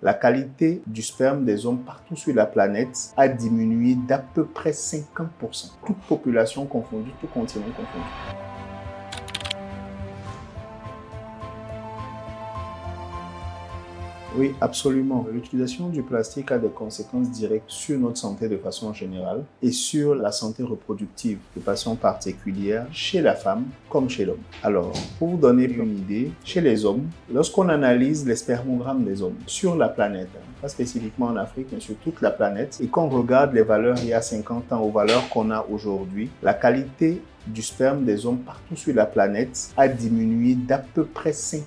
la qualité du sperme des hommes partout sur la planète a diminué d'à peu près 50%. Toute population confondue, tout continent confondu. Oui, absolument. L'utilisation du plastique a des conséquences directes sur notre santé de façon générale et sur la santé reproductive de façon particulière chez la femme comme chez l'homme. Alors, pour vous donner une idée, chez les hommes, lorsqu'on analyse les spermogrammes des hommes sur la planète, pas spécifiquement en Afrique, mais sur toute la planète, et qu'on regarde les valeurs il y a 50 ans aux valeurs qu'on a aujourd'hui, la qualité du sperme des hommes partout sur la planète a diminué d'à peu près 50%.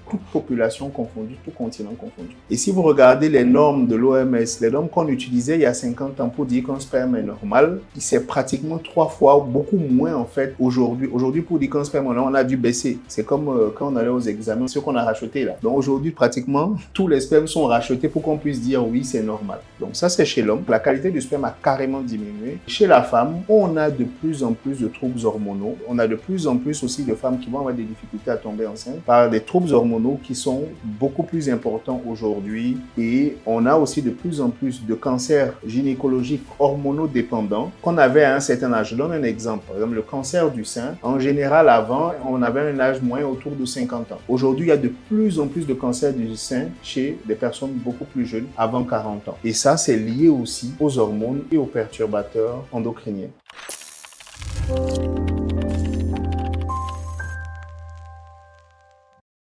Toute population confondue, tout continent confondu. Et si vous regardez les normes de l'OMS, les normes qu'on utilisait il y a 50 ans pour dire qu'un sperme est normal, c'est pratiquement 3 fois beaucoup moins en fait aujourd'hui. Aujourd'hui, pour dire qu'un sperme est normal, on a dû baisser. C'est comme quand on allait aux examens, ce qu'on a racheté là. Donc aujourd'hui, pratiquement, tous les spermes sont rachetés pour qu'on puisse dire oui, c'est normal. Donc ça, c'est chez l'homme. La qualité du sperme a carrément diminué. Chez la femme, on a de plus en plus de troubles hormonaux. On a de plus en plus aussi de femmes qui vont avoir des difficultés à tomber enceinte par des troubles hormonaux qui sont beaucoup plus importants aujourd'hui. Et on a aussi de plus en plus de cancers gynécologiques hormonodépendants qu'on avait à un certain âge. Je donne un exemple. Par exemple, le cancer du sein, en général, avant, on avait un âge moyen autour de 50 ans. Aujourd'hui, il y a de plus en plus de cancers du sein chez des personnes beaucoup plus jeunes, avant 40 ans. Et ça, c'est lié aussi aux hormones et aux perturbateurs endocriniens.